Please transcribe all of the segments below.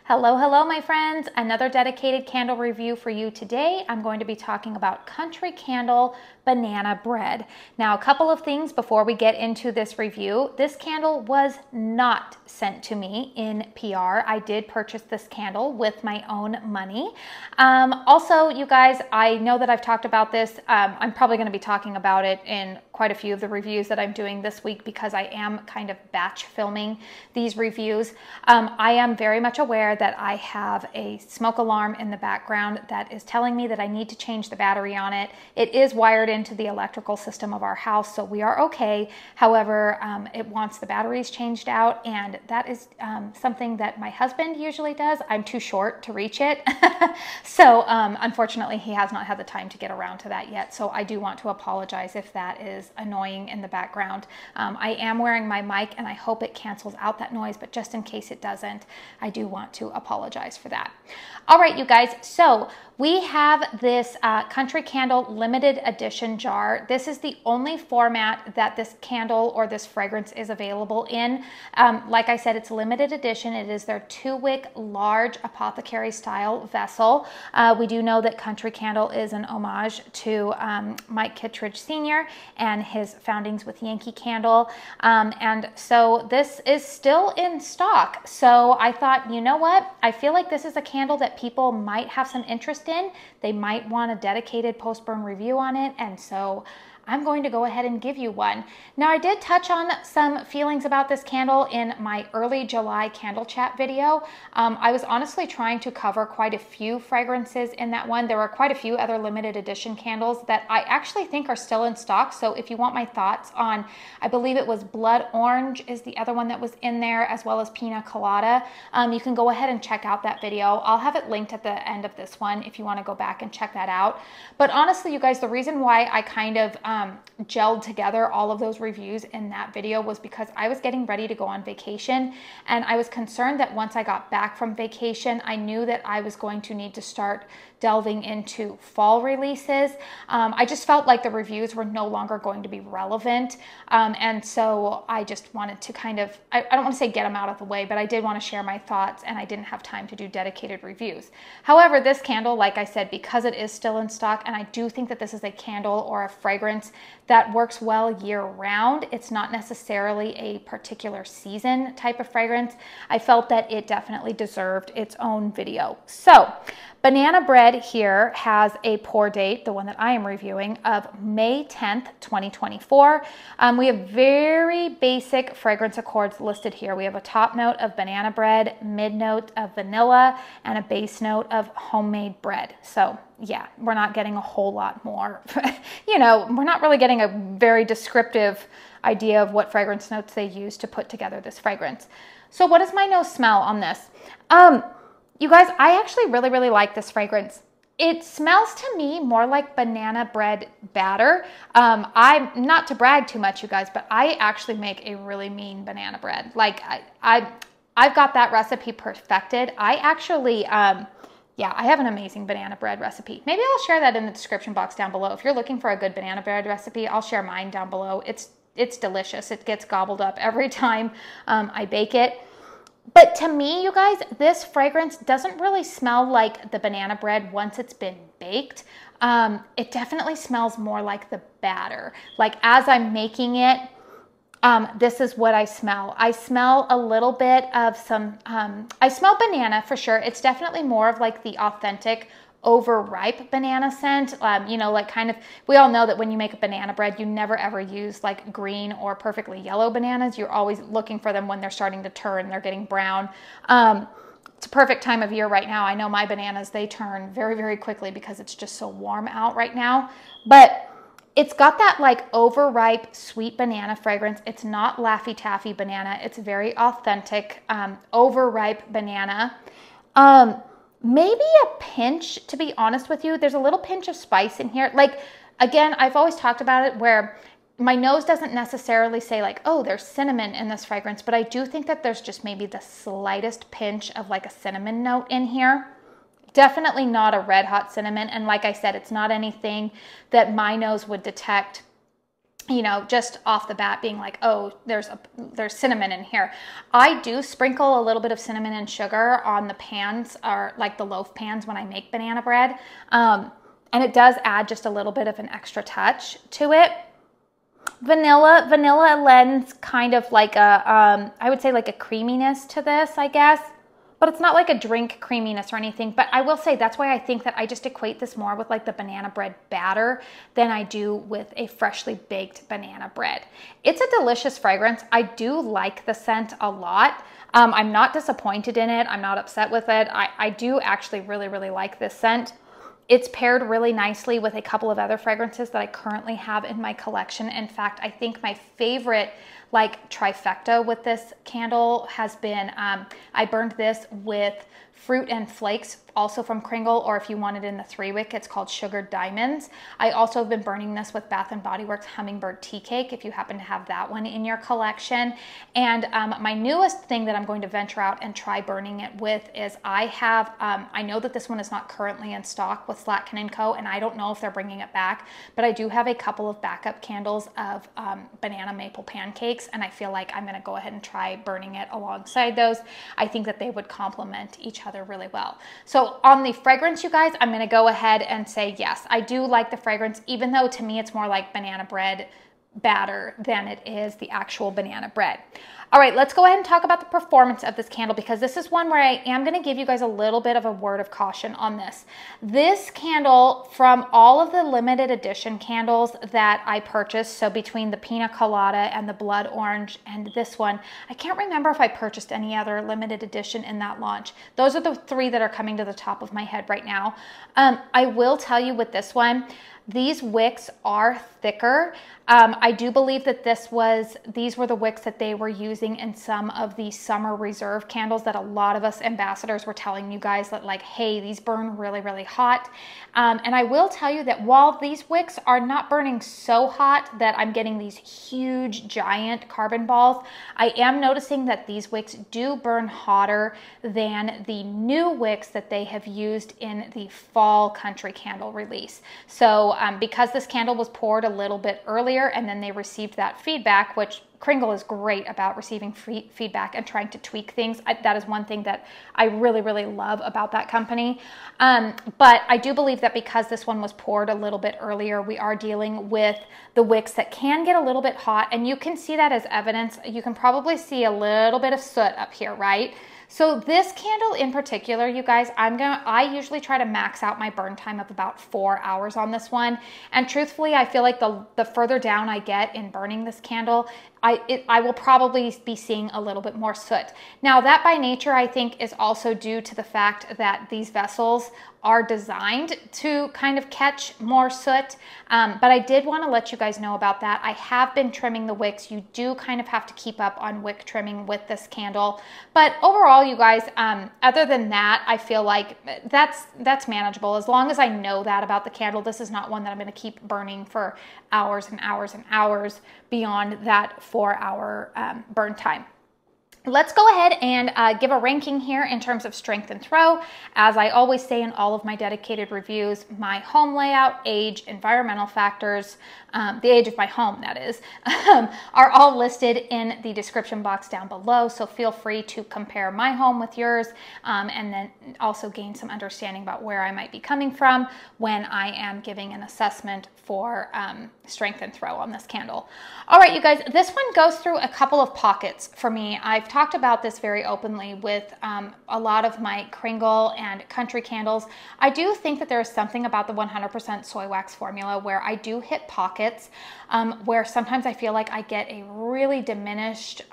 Hello, hello, my friends. Another dedicated candle review for you today. I'm going to be talking about Country Candle Banana Bread. Now, a couple of things before we get into this review. This candle was not sent to me in PR. I did purchase this candle with my own money. Also, you guys, I know that I've talked about this. I'm probably going to be talking about it in quite a few of the reviews that I'm doing this week because I am kind of batch filming these reviews. I am very much aware that I have a smoke alarm in the background that is telling me that I need to change the battery on it. It is wired into the electrical system of our house, so we are okay. However, it wants the batteries changed out, and that is something that my husband usually does. I'm too short to reach it. So unfortunately, he has not had the time to get around to that yet. So I do want to apologize if that is annoying in the background. I am wearing my mic and I hope it cancels out that noise, but just in case it doesn't, I do want to apologize for that. All right, you guys, so we have this Country Candle limited edition jar. This is the only format that this candle or this fragrance is available in. Like I said, it's limited edition. It is their 2-wick large apothecary style vessel. We do know that Country Candle is an homage to Mike Kittredge Sr. and his foundings with Yankee Candle. And so this is still in stock. So I thought, you know what? I feel like this is a candle that people might have some interest in. They might want a dedicated post-burn review on it, and so I'm going to go ahead and give you one. Now, I did touch on some feelings about this candle in my early July candle chat video. I was honestly trying to cover quite a few fragrances in that one. There were quite a few other limited edition candles that I actually think are still in stock. So if you want my thoughts on, I believe it was Blood Orange is the other one that was in there, as well as Pina Colada, you can go ahead and check out that video. I'll have it linked at the end of this one if you want to go back and check that out. But honestly, you guys, the reason why I kind of gelled together all of those reviews in that video was because I was getting ready to go on vacation, and I was concerned that once I got back from vacation, I knew that I was going to need to start delving into fall releases. I just felt like the reviews were no longer going to be relevant, and so I just wanted to kind of, I don't want to say get them out of the way, but I did want to share my thoughts, and I didn't have time to do dedicated reviews. However, this candle, like I said, because it is still in stock, and I do think that this is a candle or a fragrance that works well year-round. It's not necessarily a particular season type of fragrance. I felt that it definitely deserved its own video. So, Banana Bread here has a pour date, the one that I am reviewing, of May 10th, 2024. We have very basic fragrance accords listed here. We have a top note of banana bread, mid note of vanilla, and a base note of homemade bread. So yeah, we're not getting a whole lot more. You know, we're not really getting a very descriptive idea of what fragrance notes they use to put together this fragrance. So what does my nose smell on this? You guys, I actually really like this fragrance. It smells to me more like banana bread batter. I'm not to brag too much, you guys, but I actually make a really mean banana bread. Like I've got that recipe perfected. I actually, yeah, I have an amazing banana bread recipe. Maybe I'll share that in the description box down below. If you're looking for a good banana bread recipe, I'll share mine down below. It's delicious. It gets gobbled up every time I bake it. But to me, you guys, this fragrance doesn't really smell like the banana bread once it's been baked. It definitely smells more like the batter. Like as I'm making it, this is what I smell. I smell a little bit of some, I smell banana for sure. It's definitely more of like the authentic overripe banana scent. You know, like kind of, we all know that when you make a banana bread, you never ever use like green or perfectly yellow bananas. You're always looking for them when they're starting to turn, they're getting brown. It's a perfect time of year right now. I know my bananas, they turn very quickly because it's just so warm out right now. But it's got that like overripe sweet banana fragrance. It's not Laffy Taffy banana. It's very authentic, overripe banana. Maybe a pinch, to be honest with you. There's a little pinch of spice in here. Like, again, I've always talked about it where my nose doesn't necessarily say like, oh, there's cinnamon in this fragrance, but I do think that there's just maybe the slightest pinch of like a cinnamon note in here. Definitely not a red hot cinnamon. And like I said, it's not anything that my nose would detect you know, just off the bat being like, oh, there's cinnamon in here. I do sprinkle a little bit of cinnamon and sugar on the pans, or like the loaf pans when I make banana bread. And it does add just a little bit of an extra touch to it. Vanilla lends kind of like a, I would say like a creaminess to this, I guess. But it's not like a drink creaminess or anything. But I will say that's why I think that I just equate this more with like the banana bread batter than I do with a freshly baked banana bread. It's a delicious fragrance. I do like the scent a lot. I'm not disappointed in it. I'm not upset with it. I do actually really, really like this scent. It's paired really nicely with a couple of other fragrances that I currently have in my collection. In fact, I think my favorite like trifecta with this candle has been, I burned this with Fruit and Flakes, also from KRINGLE, or if you want it in the 3-wick, it's called Sugared Diamonds. I also have been burning this with Bath & Body Works Hummingbird Tea Cake, if you happen to have that one in your collection. And my newest thing that I'm going to venture out and try burning it with is I have, I know that this one is not currently in stock with Slatkin & Co., and I don't know if they're bringing it back, but I do have a couple of backup candles of banana maple pancakes, and I feel like I'm gonna go ahead and try burning it alongside those. I think that they would complement each other really well. So on the fragrance, you guys, I'm gonna go ahead and say yes, I do like the fragrance, even though to me it's more like banana bread batter than it is the actual banana bread. All right, let's go ahead and talk about the performance of this candle, because this is one where I am going to give you guys a little bit of a word of caution on this. This candle, from all of the limited edition candles that I purchased, so between the Pina Colada and the Blood Orange and this one, I can't remember if I purchased any other limited edition in that launch. Those are the 3 that are coming to the top of my head right now. I will tell you with this one, these wicks are thicker. I do believe that these were the wicks that they were using in some of the Summer Reserve candles that a lot of us ambassadors were telling you guys that like, hey, these burn really, really hot. And I will tell you that while these wicks are not burning so hot that I'm getting these huge giant carbon balls, I am noticing that these wicks do burn hotter than the new wicks that they have used in the fall country candle release. So because this candle was poured a little bit earlier and then they received that feedback, which KRINGLE is great about receiving feedback and trying to tweak things. That is one thing that I really, really love about that company. But I do believe that because this one was poured a little bit earlier, we are dealing with the wicks that can get a little bit hot, and you can see that as evidence. You can probably see a little bit of soot up here, right? So this candle in particular, you guys, I usually try to max out my burn time of about 4 hours on this one. And truthfully, I feel like the further down I get in burning this candle, I will probably be seeing a little bit more soot. Now that by nature, I think is also due to the fact that these vessels are designed to kind of catch more soot. But I did want to let you guys know about that. I have been trimming the wicks. You do kind of have to keep up on wick trimming with this candle. But overall, you guys, other than that, I feel like that's manageable. As long as I know that about the candle, this is not one that I'm going to keep burning for hours and hours and hours beyond that 4-hour burn time. Let's go ahead and give a ranking here in terms of strength and throw. As I always say in all of my dedicated reviews, my home layout, age, environmental factors, the age of my home, that is, are all listed in the description box down below. So feel free to compare my home with yours, and then also gain some understanding about where I might be coming from when I am giving an assessment for strength and throw on this candle. All right, you guys, this one goes through a couple of pockets for me. I've talked about this very openly with a lot of my KRINGLE and country candles. I do think that there is something about the 100% soy wax formula where I do hit pockets where sometimes I feel like I get a really diminished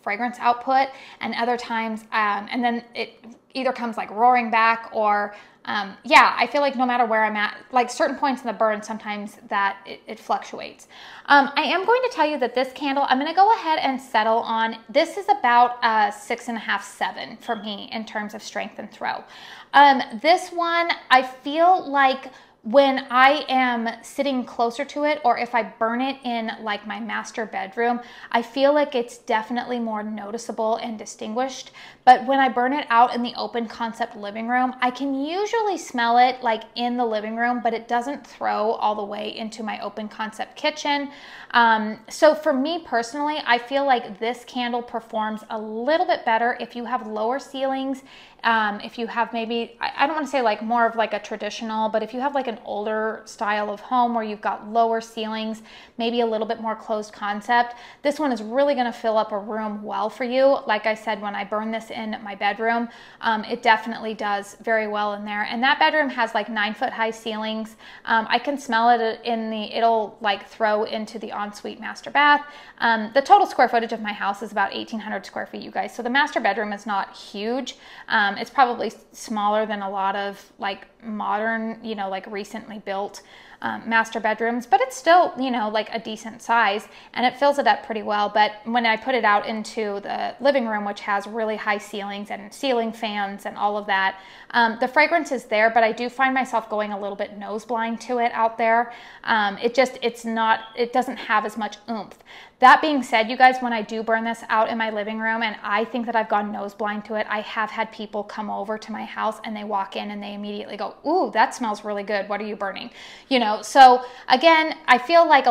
fragrance output, and other times, and then it either comes like roaring back or yeah, I feel like no matter where I'm at, like certain points in the burn, sometimes that it fluctuates. I am going to tell you that this candle, I'm going to go ahead and settle on, this is about 6.5, 7 for me in terms of strength and throw. This one, I feel like when I am sitting closer to it, or if I burn it in like my master bedroom, I feel like it's definitely more noticeable and distinguished. But when I burn it out in the open concept living room, I can usually smell it like in the living room, but it doesn't throw all the way into my open concept kitchen. So for me personally, I feel like this candle performs a little bit better if you have lower ceilings. If you have maybe, I don't want to say like more of like a traditional, but if you have like an older style of home where you've got lower ceilings, maybe a little bit more closed concept, this one is really going to fill up a room well for you. Like I said, when I burn this in my bedroom, it definitely does very well in there. And that bedroom has like 9-foot high ceilings. I can smell it it'll like throw into the ensuite master bath. The total square footage of my house is about 1,800 square feet, you guys. So the master bedroom is not huge. It's probably smaller than a lot of like modern, you know, like recently built master bedrooms, but it's still, you know, like a decent size, and it fills it up pretty well. But when I put it out into the living room, which has really high ceilings and ceiling fans and all of that, the fragrance is there, but I do find myself going a little bit nose blind to it out there. It doesn't have as much oomph. That being said, you guys, when I do burn this out in my living room and I think that I've gone nose blind to it, I have had people come over to my house and they walk in and they immediately go, "Ooh, that smells really good. What are you burning?" You know, so again, I feel like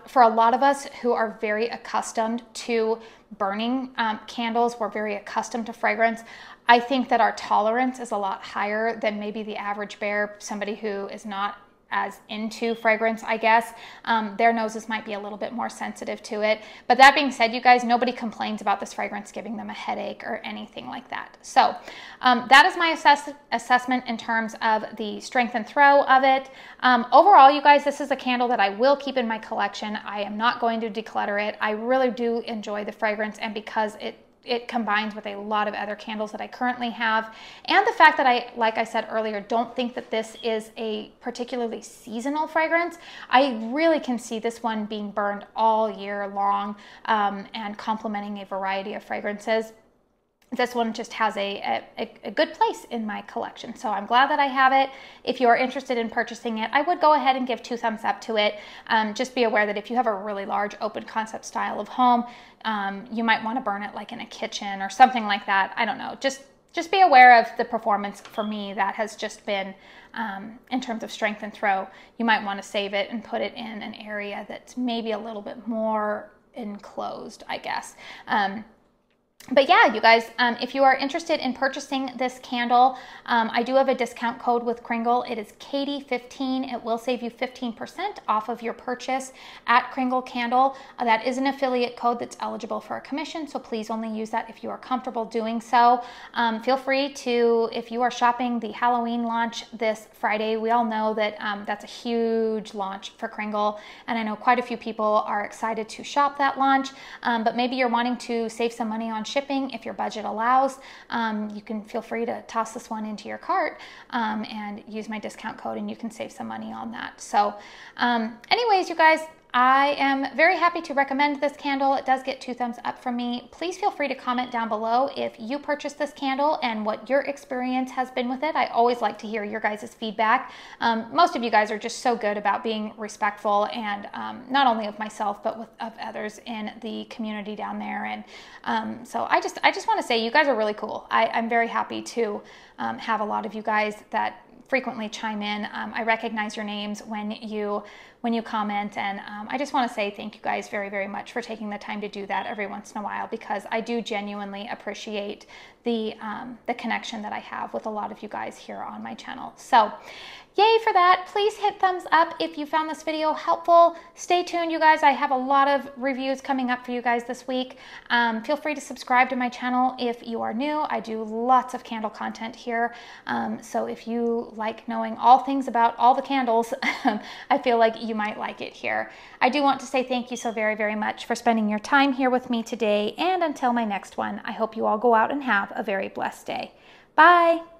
for a lot of us who are very accustomed to burning candles, we're very accustomed to fragrance. I think that our tolerance is a lot higher than maybe the average bear, somebody who is not as into fragrance, I guess. Their noses might be a little bit more sensitive to it. But that being said, you guys, nobody complains about this fragrance giving them a headache or anything like that. So that is my assessment in terms of the strength and throw of it. Overall, you guys, this is a candle that I will keep in my collection. I am not going to declutter it. I really do enjoy the fragrance, and because it combines with a lot of other candles that I currently have. And the fact that I, like I said earlier, don't think that this is a particularly seasonal fragrance. I really can see this one being burned all year long and complementing a variety of fragrances. This one just has a good place in my collection. So I'm glad that I have it. If you are interested in purchasing it, I would go ahead and give 2 thumbs up to it. Just be aware that if you have a really large open concept style of home, you might want to burn it like in a kitchen or something like that. I don't know. Just be aware of the performance. For me, that has just been, in terms of strength and throw, you might want to save it and put it in an area that's maybe a little bit more enclosed, I guess. But yeah, you guys, if you are interested in purchasing this candle, I do have a discount code with Kringle. It is Katie15. It will save you 15% off of your purchase at Kringle Candle. That is an affiliate code that's eligible for a commission, so please only use that if you are comfortable doing so. Feel free to, if you are shopping the Halloween launch this Friday, we all know that that's a huge launch for Kringle, and I know quite a few people are excited to shop that launch, but maybe you're wanting to save some money on shipping. If your budget allows, you can feel free to toss this one into your cart and use my discount code, and you can save some money on that. So anyways, you guys, I am very happy to recommend this candle. It does get 2 thumbs up from me. Please feel free to comment down below if you purchased this candle and what your experience has been with it. I always like to hear your guys' feedback. Most of you guys are just so good about being respectful, and not only of myself, but of others in the community down there. And so I just want to say you guys are really cool. I'm very happy to have a lot of you guys that frequently chime in. I recognize your names when you comment, and I just want to say thank you guys very, very much for taking the time to do that every once in a while, because I do genuinely appreciate the connection that I have with a lot of you guys here on my channel. So yay for that. Please hit thumbs up if you found this video helpful. Stay tuned, you guys. I have a lot of reviews coming up for you guys this week. Feel free to subscribe to my channel if you are new. I do lots of candle content here. So if you like knowing all things about all the candles, I feel like you might like it here. I do want to say thank you so very, very much for spending your time here with me today. And until my next one, I hope you all go out and have a very blessed day. Bye.